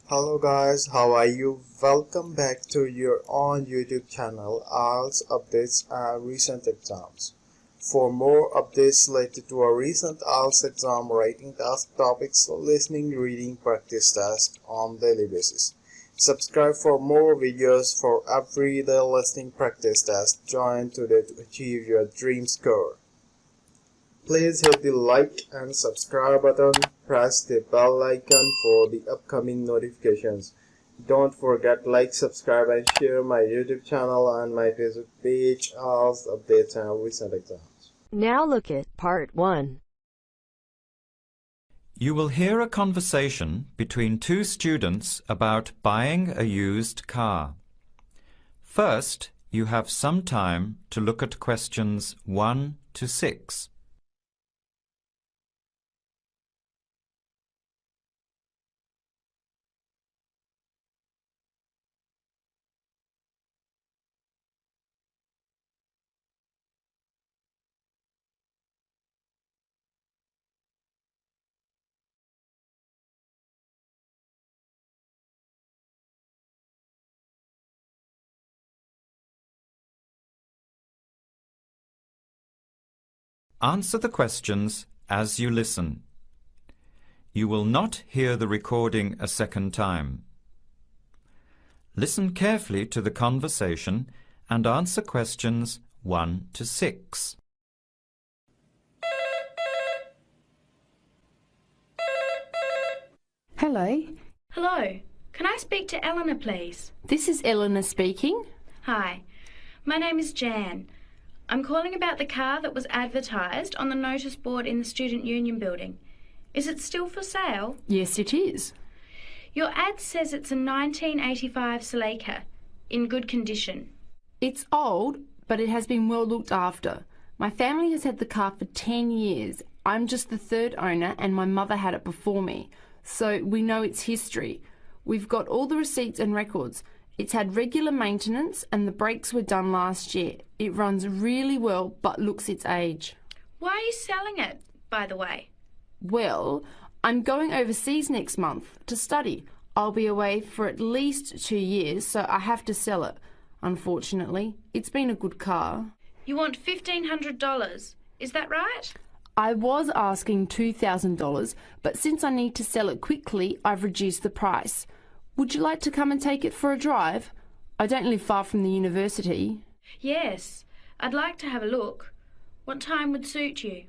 Hello guys, how are you? Welcome back to your own YouTube channel, IELTS Updates and Recent Exams. For more updates related to our recent IELTS exam writing task topics, listening, reading, practice test on daily basis. Subscribe for more videos for everyday listening practice test. Join today to achieve your dream score. Please hit the like and subscribe button. Press the bell icon for the upcoming notifications. Don't forget like, subscribe and share my YouTube channel and my Facebook page, IELTS Updates and Recent Exams. Now look at Part 1. You will hear a conversation between two students about buying a used car. First, you have some time to look at questions 1 to 6. Answer the questions as you listen. You will not hear the recording a second time. Listen carefully to the conversation and answer questions 1 to 6. Hello, Hello, can I speak to Eleanor, please? this is Eleanor speaking. Hi, my name is Jan. I'm calling about the car that was advertised on the notice board in the Student Union building. Is it still for sale? Yes, it is. Your ad says it's a 1985 Celica, in good condition. It's old, but it has been well looked after. My family has had the car for 10 years. I'm just the third owner and my mother had it before me, so we know its history. We've got all the receipts and records. It's had regular maintenance and the brakes were done last year. It runs really well but looks its age. Why are you selling it, by the way? Well, I'm going overseas next month to study. I'll be away for at least 2 years, so I have to sell it. Unfortunately, it's been a good car. You want $1,500, is that right? I was asking $2,000, but since I need to sell it quickly, I've reduced the price. Would you like to come and take it for a drive? I don't live far from the university. Yes, I'd like to have a look. What time would suit you?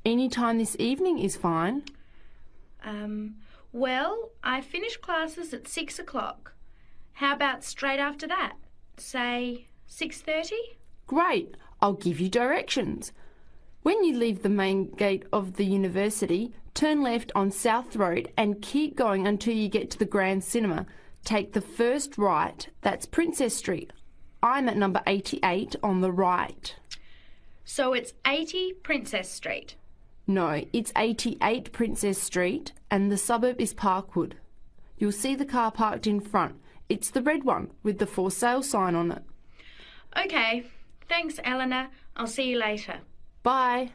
Any time this evening is fine. Well, I finish classes at 6 o'clock. How about straight after that? Say 6:30? Great, I'll give you directions. When you leave the main gate of the university, turn left on South Road and keep going until you get to the Grand Cinema. Take the first right, that's Princess Street. I'm at number 88 on the right. So it's 80 Princess Street. No, it's 88 Princess Street and the suburb is Parkwood. You'll see the car parked in front. It's the red one with the for sale sign on it. Okay, thanks Eleanor. I'll see you later. Bye.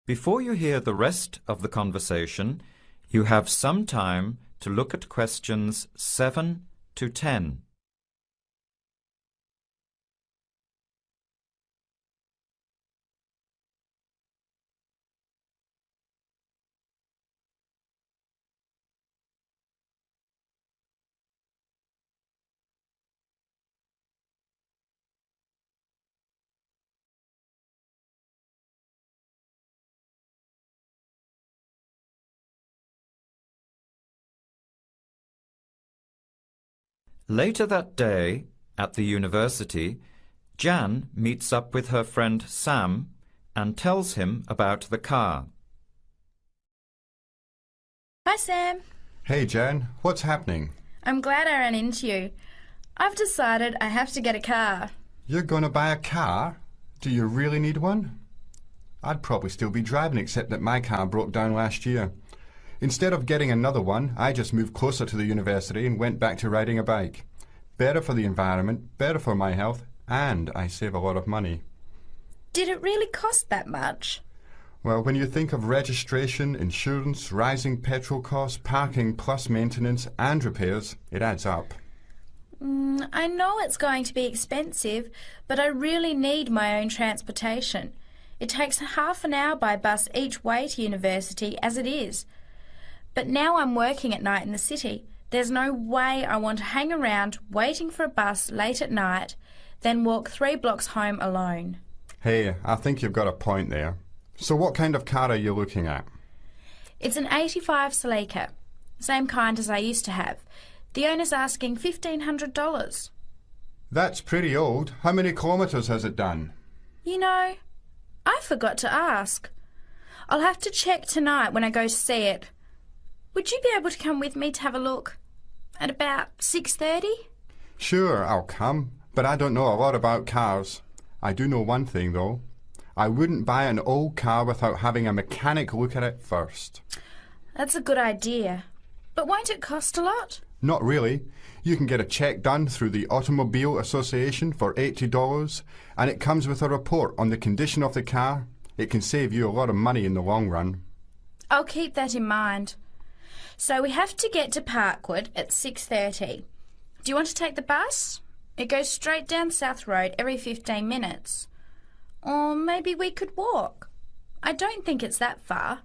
Before you hear the rest of the conversation, you have some time to look at questions 7 to 10. Later that day, at the university, Jan meets up with her friend Sam and tells him about the car. Hi Sam, Hey Jan, what's happening? I'm glad I ran into you. I've decided I have to get a car. You're going to buy a car? Do you really need one? I'd probably still be driving except that my car broke down last year. Instead of getting another one, I just moved closer to the university and went back to riding a bike. Better for the environment, better for my health, and I save a lot of money. Did it really cost that much? Well, when you think of registration, insurance, rising petrol costs, parking plus maintenance and repairs, it adds up. I know it's going to be expensive, but I really need my own transportation. It takes half an hour by bus each way to university as it is. But now I'm working at night in the city. There's no way I want to hang around waiting for a bus late at night, then walk 3 blocks home alone. Hey, I think you've got a point there. So what kind of car are you looking at? It's an 85 Celica, same kind as I used to have. The owner's asking $1,500. That's pretty old. How many kilometres has it done? You know, I forgot to ask. I'll have to check tonight when I go to see it. Would you be able to come with me to have a look? At about 6:30? Sure, I'll come, but I don't know a lot about cars. I do know one thing, though. I wouldn't buy an old car without having a mechanic look at it first. That's a good idea. But won't it cost a lot? Not really. You can get a check done through the Automobile Association for $80, and it comes with a report on the condition of the car. It can save you a lot of money in the long run. I'll keep that in mind. So we have to get to Parkwood at 6:30. Do you want to take the bus? It goes straight down South Road every 15 minutes. Or maybe we could walk. I don't think it's that far.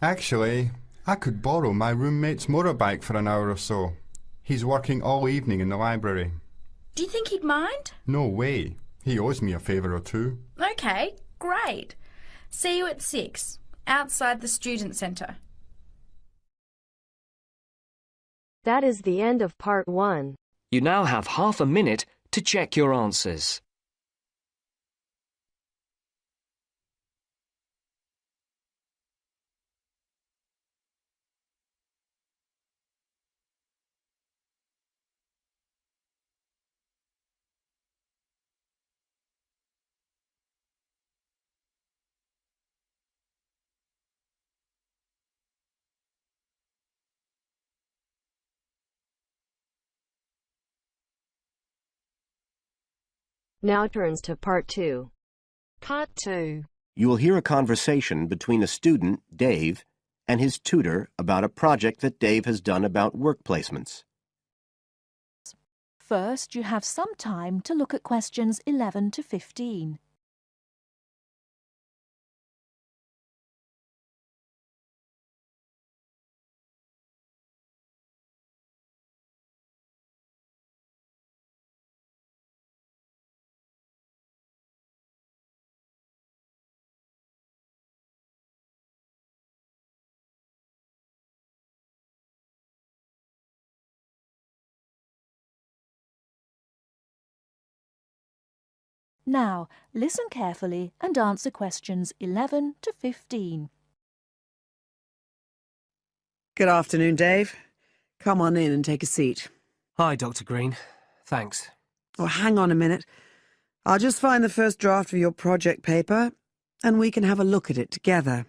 Actually, I could borrow my roommate's motorbike for an hour or so. He's working all evening in the library. Do you think he'd mind? No way. He owes me a favour or two. Okay, great. See you at 6, outside the student centre. That is the end of part 1. You now have half a minute to check your answers. Now turns to part 2. Part 2. You will hear a conversation between a student, Dave, and his tutor about a project that Dave has done about work placements. First, you have some time to look at questions 11 to 15. Now, listen carefully and answer questions 11 to 15. Good afternoon, Dave. Come on in and take a seat. Hi, Dr. Green. Thanks. Oh, hang on a minute. I'll just find the first draft of your project paper, and we can have a look at it together.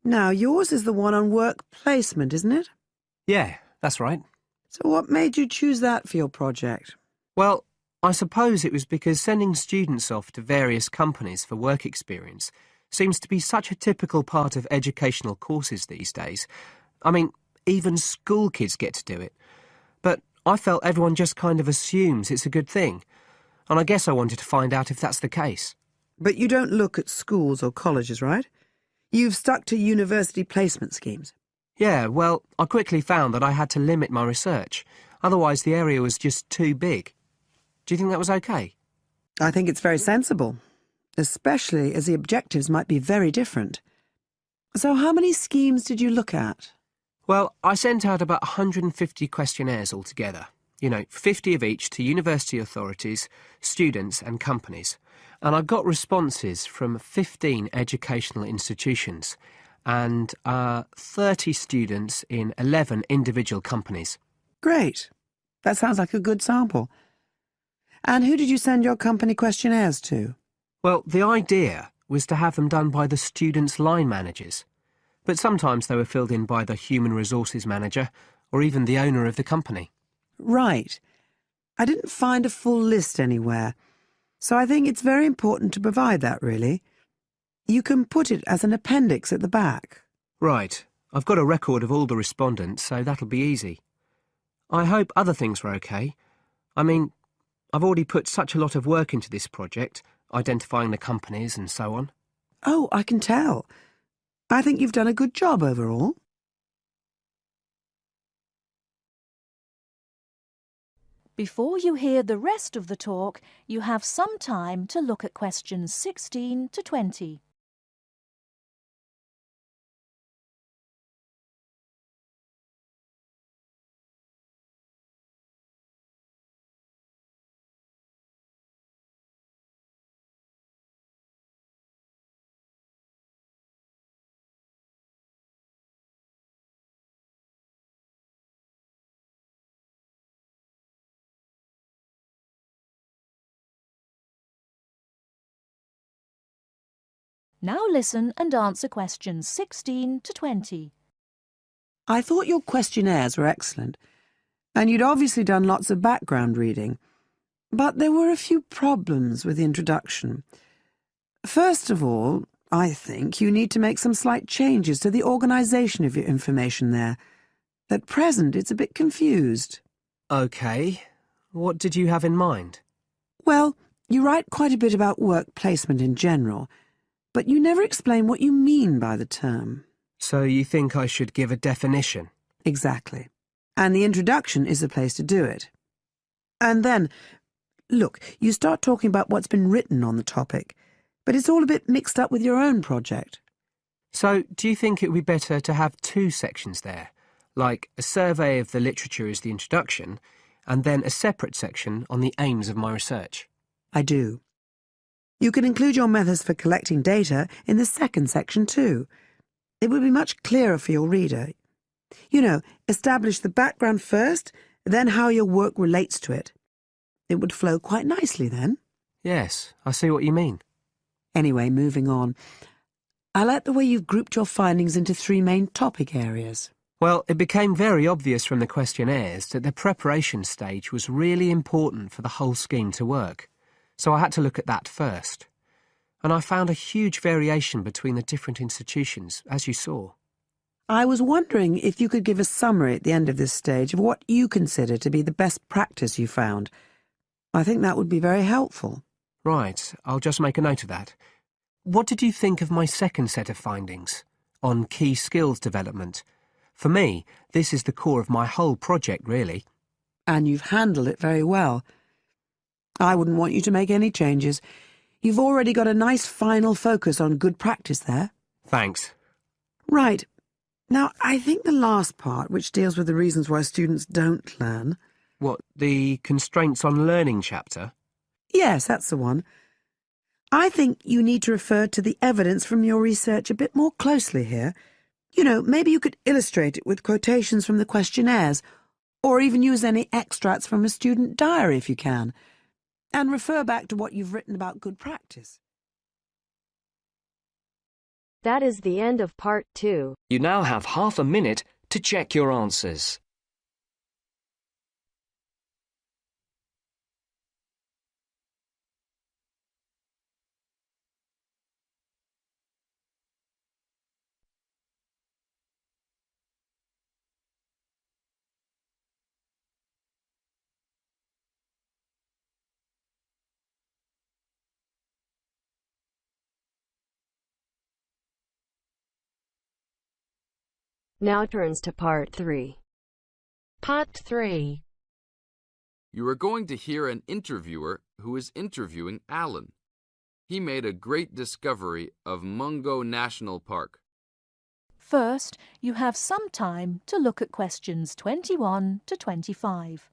Now, yours is the one on work placement, isn't it? Yeah, that's right. So what made you choose that for your project? Well, I suppose it was because sending students off to various companies for work experience seems to be such a typical part of educational courses these days. I mean, even school kids get to do it. But I felt everyone just kind of assumes it's a good thing. And I guess I wanted to find out if that's the case. But you don't look at schools or colleges, right? You've stuck to university placement schemes. Yeah, well, I quickly found that I had to limit my research. Otherwise, the area was just too big. Do you think that was okay? I think it's very sensible, especially as the objectives might be very different. So how many schemes did you look at? Well, I sent out about 150 questionnaires altogether. 50 of each to university authorities, students and companies. And I got responses from 15 educational institutions and 30 students in 11 individual companies. Great. That sounds like a good sample. And who did you send your company questionnaires to? Well, the idea was to have them done by the students' line managers. But sometimes they were filled in by the human resources manager or even the owner of the company. Right. I didn't find a full list anywhere, so I think it's very important to provide that, really. You can put it as an appendix at the back. Right. I've got a record of all the respondents, so that'll be easy. I hope other things were okay. I mean, I've already put such a lot of work into this project, identifying the companies and so on. Oh, I can tell. I think you've done a good job overall. Before you hear the rest of the talk, you have some time to look at questions 16 to 20. Now listen and answer questions 16 to 20. I thought your questionnaires were excellent, and you'd obviously done lots of background reading. But there were a few problems with the introduction. First of all, I think you need to make some slight changes to the organisation of your information there. At present, it's a bit confused. OK. What did you have in mind? Well, you write quite a bit about work placement in general, but you never explain what you mean by the term. So you think I should give a definition? Exactly. And the introduction is the place to do it. And then, look, you start talking about what's been written on the topic, but it's all a bit mixed up with your own project. So do you think it would be better to have two sections there, like a survey of the literature as the introduction, and then a separate section on the aims of my research? I do. You can include your methods for collecting data in the second section too. It would be much clearer for your reader. You know, establish the background first, then how your work relates to it. It would flow quite nicely then. Yes, I see what you mean. Anyway, moving on. I like the way you've grouped your findings into three main topic areas. Well, it became very obvious from the questionnaires that the preparation stage was really important for the whole scheme to work. So I had to look at that first. And I found a huge variation between the different institutions, as you saw. I was wondering if you could give a summary at the end of this stage of what you consider to be the best practice you found. I think that would be very helpful. Right, I'll just make a note of that. What did you think of my second set of findings on key skills development? For me, this is the core of my whole project, really. And you've handled it very well. I wouldn't want you to make any changes. You've already got a nice final focus on good practice there. Thanks. Right. Now, I think the last part, which deals with the reasons why students don't learn... What, the constraints on learning chapter? Yes, that's the one. I think you need to refer to the evidence from your research a bit more closely here. You know, maybe you could illustrate it with quotations from the questionnaires, or even use any extracts from a student diary if you can, and refer back to what you've written about good practice. That is the end of part 2. You now have half a minute to check your answers. Now turns to part 3. Part 3. You are going to hear an interviewer who is interviewing Alan. He made a great discovery of Mungo National Park. First, you have some time to look at questions 21 to 25.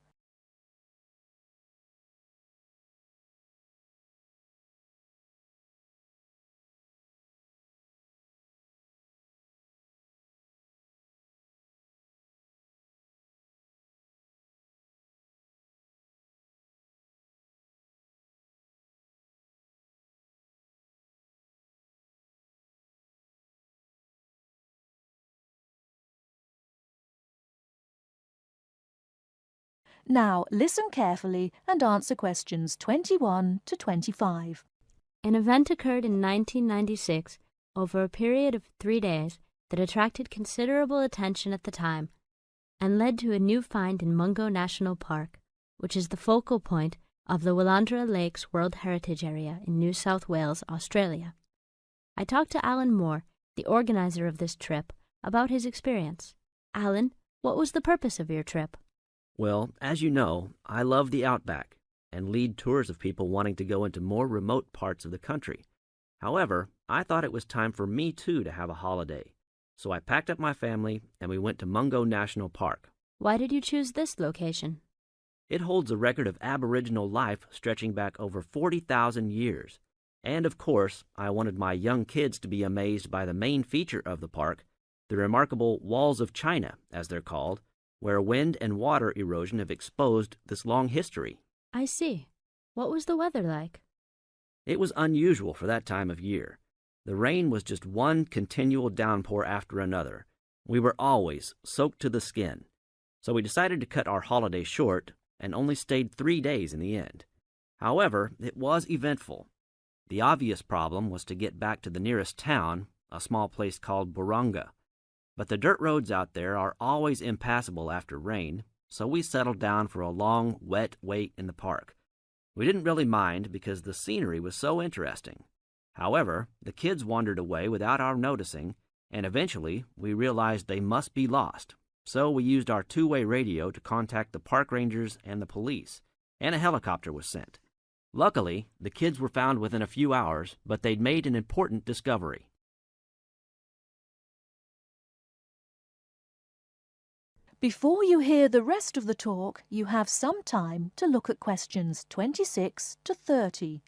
Now listen carefully and answer questions 21 to 25. An event occurred in 1996 over a period of 3 days that attracted considerable attention at the time and led to a new find in Mungo National Park, which is the focal point of the Willandra Lakes World Heritage Area in New South Wales, Australia. I talked to Alan Moore, the organizer of this trip, about his experience. Alan, what was the purpose of your trip? Well, as you know, I love the outback and lead tours of people wanting to go into more remote parts of the country. However, I thought it was time for me too to have a holiday. So I packed up my family and we went to Mungo National Park. Why did you choose this location? It holds a record of Aboriginal life stretching back over 40,000 years. And of course, I wanted my young kids to be amazed by the main feature of the park, the remarkable Walls of China, as they're called, where wind and water erosion have exposed this long history. I see. What was the weather like? It was unusual for that time of year. The rain was just one continual downpour after another. We were always soaked to the skin. So we decided to cut our holiday short and only stayed 3 days in the end. However, it was eventful. The obvious problem was to get back to the nearest town, a small place called Burunga. But the dirt roads out there are always impassable after rain, so we settled down for a long, wet wait in the park. We didn't really mind because the scenery was so interesting. However, the kids wandered away without our noticing, and eventually we realized they must be lost. So we used our two-way radio to contact the park rangers and the police, and a helicopter was sent. Luckily, the kids were found within a few hours, but they'd made an important discovery. Before you hear the rest of the talk, you have some time to look at questions 26 to 30.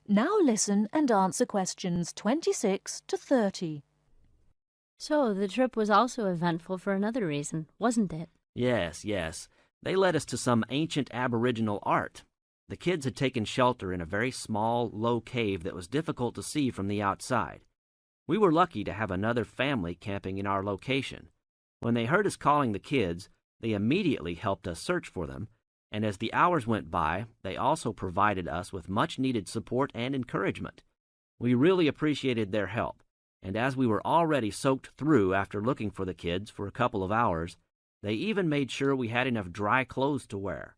Now listen and answer questions 26 to 30. So, the trip was also eventful for another reason, wasn't it? Yes. They led us to some ancient Aboriginal art. The kids had taken shelter in a very small, low cave that was difficult to see from the outside. We were lucky to have another family camping in our location. When they heard us calling the kids, they immediately helped us search for them, and as the hours went by, they also provided us with much-needed support and encouragement. We really appreciated their help, and as we were already soaked through after looking for the kids for a couple of hours, they even made sure we had enough dry clothes to wear.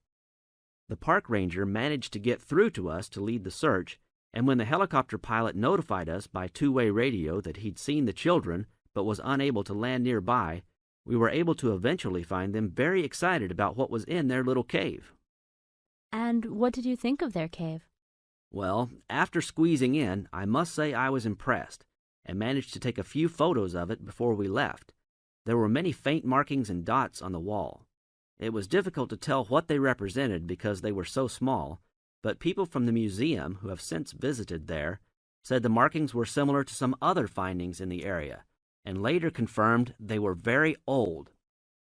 The park ranger managed to get through to us to lead the search, and when the helicopter pilot notified us by two-way radio that he'd seen the children but was unable to land nearby, we were able to eventually find them very excited about what was in their little cave. And what did you think of their cave? Well, after squeezing in, I must say I was impressed, and managed to take a few photos of it before we left. There were many faint markings and dots on the wall. It was difficult to tell what they represented because they were so small, but people from the museum who have since visited there said the markings were similar to some other findings in the area, and later confirmed they were very old.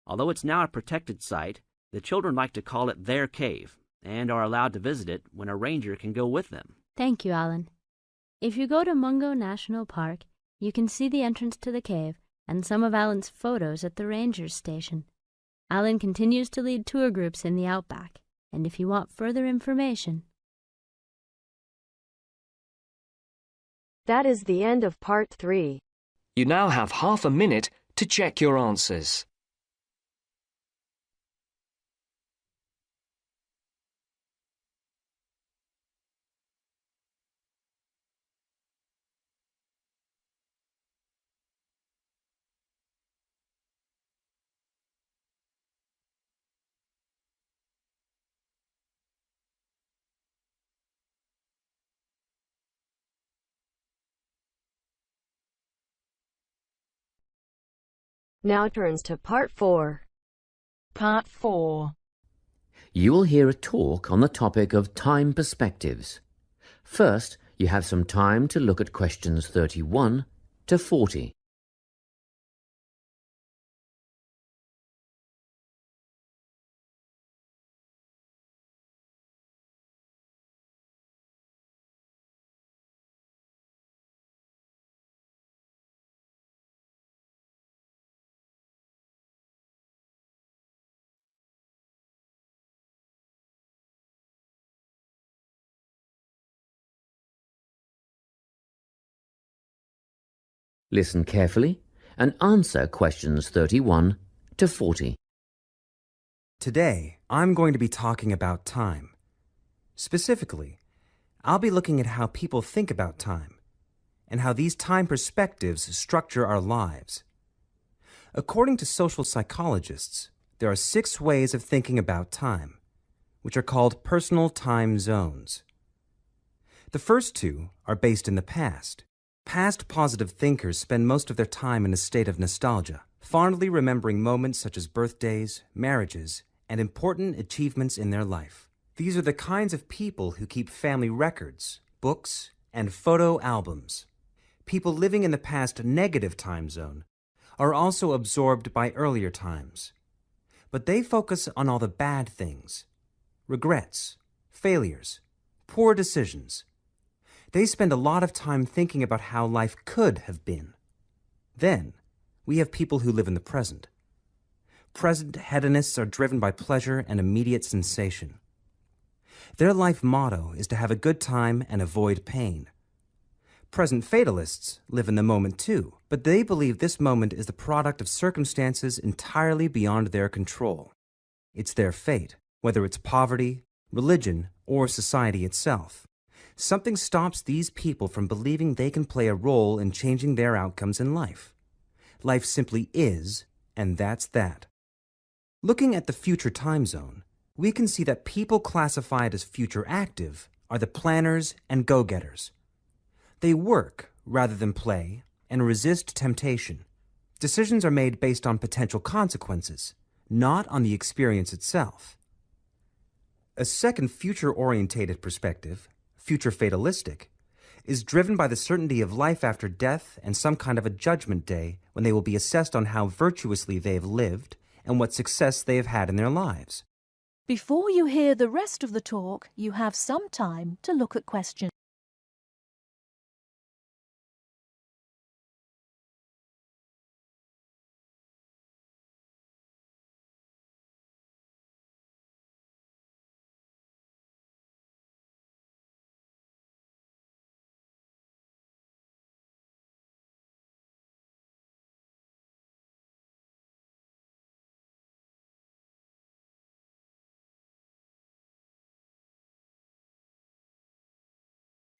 Although it's now a protected site, the children like to call it their cave, and are allowed to visit it when a ranger can go with them. Thank you, Alan. If you go to Mungo National Park, you can see the entrance to the cave and some of Alan's photos at the ranger's station. Alan continues to lead tour groups in the outback, and if you want further information... That is the end of part 3. You now have half a minute to check your answers. Now turns to part 4. Part 4. You will hear a talk on the topic of time perspectives. First, you have some time to look at questions 31 to 40. Listen carefully and answer questions 31 to 40. Today, I'm going to be talking about time. Specifically, I'll be looking at how people think about time and how these time perspectives structure our lives. According to social psychologists, there are 6 ways of thinking about time, which are called personal time zones. The first 2 are based in the past. Past positive thinkers spend most of their time in a state of nostalgia, fondly remembering moments such as birthdays, marriages, and important achievements in their life. These are the kinds of people who keep family records, books, and photo albums. People living in the past negative time zone are also absorbed by earlier times, but they focus on all the bad things, regrets, failures, poor decisions. They spend a lot of time thinking about how life could have been. Then, we have people who live in the present. Present hedonists are driven by pleasure and immediate sensation. Their life motto is to have a good time and avoid pain. Present fatalists live in the moment too, but they believe this moment is the product of circumstances entirely beyond their control. It's their fate, whether it's poverty, religion, or society itself. Something stops these people from believing they can play a role in changing their outcomes in life. Life simply is, and that's that. Looking at the future time zone, we can see that people classified as future active are the planners and go-getters. They work rather than play and resist temptation. Decisions are made based on potential consequences, not on the experience itself. A second future-orientated perspective, future fatalistic, is driven by the certainty of life after death and some kind of a judgment day when they will be assessed on how virtuously they have lived and what success they have had in their lives. Before you hear the rest of the talk, you have some time to look at questions.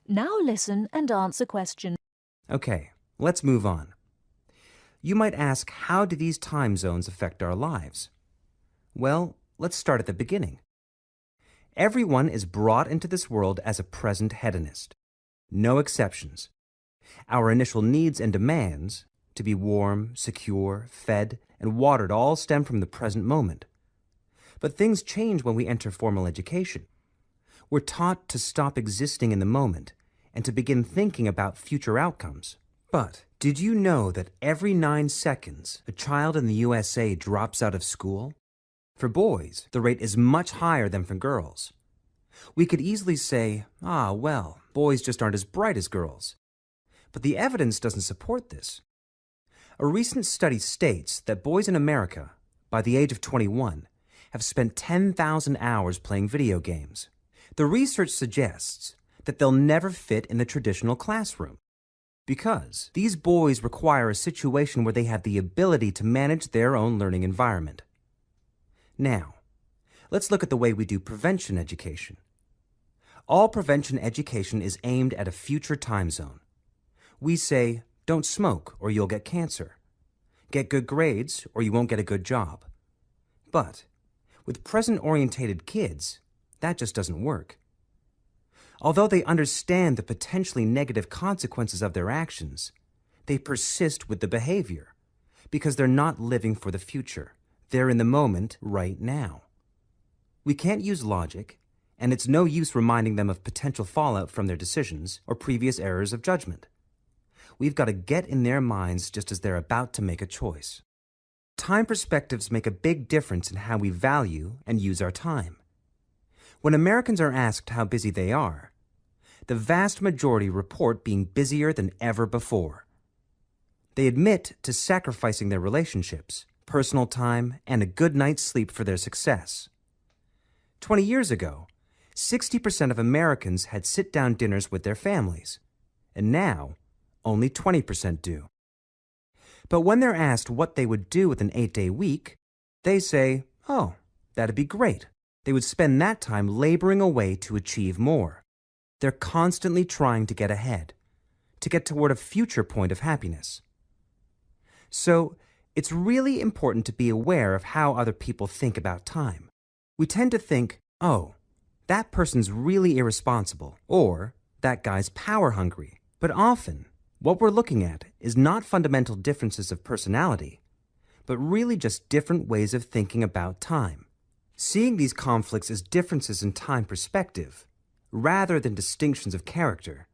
Now listen and answer questions. Okay, let's move on. You might ask, how do these time zones affect our lives? Well, let's start at the beginning. Everyone is brought into this world as a present hedonist. No exceptions. Our initial needs and demands, to be warm, secure, fed, and watered, all stem from the present moment. But things change when we enter formal education. We're taught to stop existing in the moment and to begin thinking about future outcomes. But did you know that every 9 seconds a child in the USA drops out of school? For boys, the rate is much higher than for girls. We could easily say, well, boys just aren't as bright as girls. But the evidence doesn't support this. A recent study states that boys in America, by the age of 21, have spent 10,000 hours playing video games. The research suggests that they'll never fit in the traditional classroom because these boys require a situation where they have the ability to manage their own learning environment. Now, let's look at the way we do prevention education. All prevention education is aimed at a future time zone. We say, don't smoke or you'll get cancer. Get good grades or you won't get a good job. But with present-orientated kids, that just doesn't work. Although they understand the potentially negative consequences of their actions, they persist with the behavior because they're not living for the future. They're in the moment right now. We can't use logic, and it's no use reminding them of potential fallout from their decisions or previous errors of judgment. We've got to get in their minds just as they're about to make a choice. Time perspectives make a big difference in how we value and use our time. When Americans are asked how busy they are, the vast majority report being busier than ever before. They admit to sacrificing their relationships, personal time, and a good night's sleep for their success. 20 years ago, 60% of Americans had sit-down dinners with their families, and now only 20% do. But when they're asked what they would do with an 8-day week, they say, oh, that'd be great. They would spend that time laboring away to achieve more. They're constantly trying to get ahead, to get toward a future point of happiness. So, it's really important to be aware of how other people think about time. We tend to think, oh, that person's really irresponsible, or that guy's power hungry. But often, what we're looking at is not fundamental differences of personality, but really just different ways of thinking about time. Seeing these conflicts as differences in time perspective, rather than distinctions of character,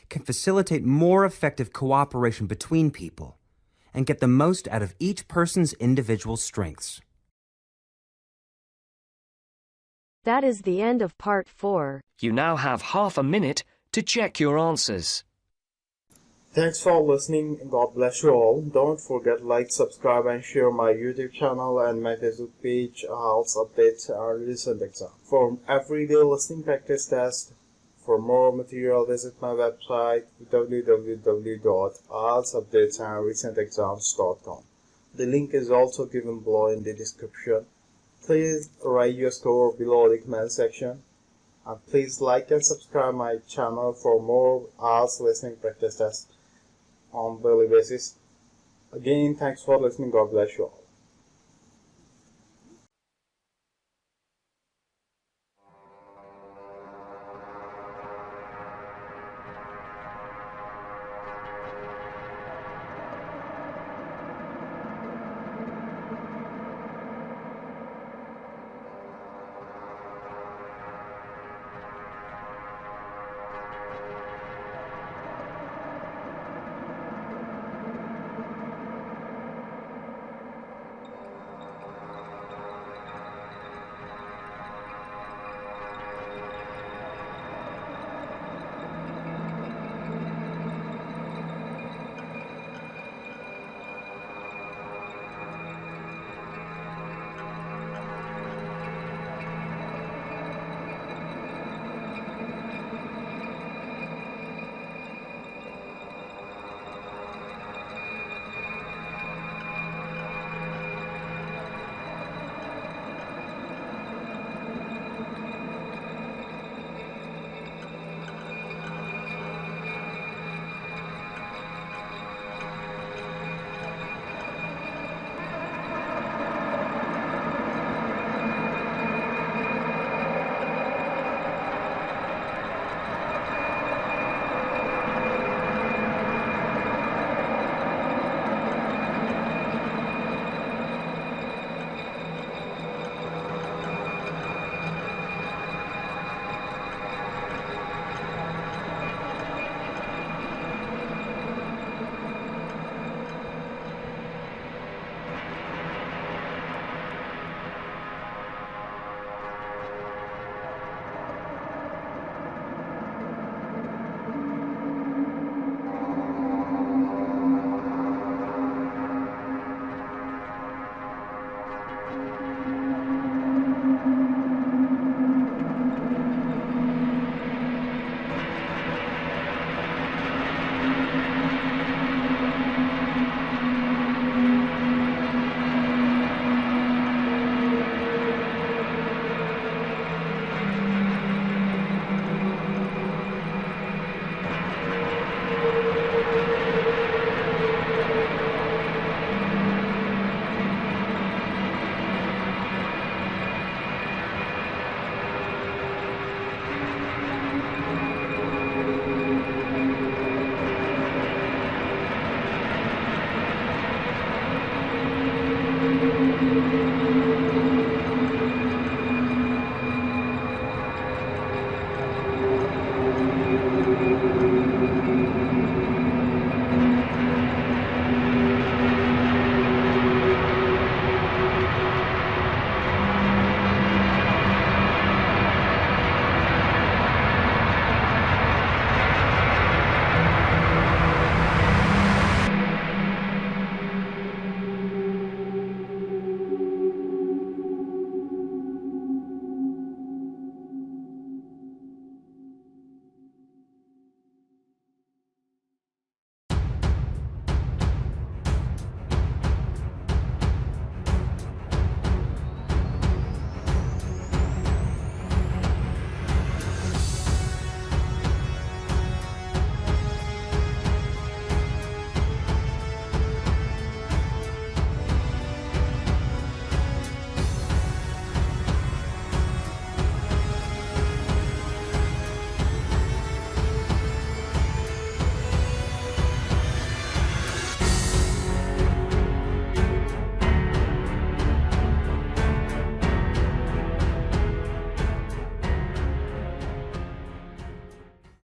can facilitate more effective cooperation between people and get the most out of each person's individual strengths. That is the end of part 4. You now have half a minute to check your answers. Thanks for listening. God bless you all. Don't forget like, subscribe and share my YouTube channel and my Facebook page, IELTS Updates and Recent Exam. For everyday listening practice test, for more material visit my website www.ieltsupdatesandrecentexams.com. The link is also given below in the description. Please write your score below the comment section. And please like and subscribe my channel for more IELTS listening practice tests on daily basis. Again, thanks for listening. God bless you all.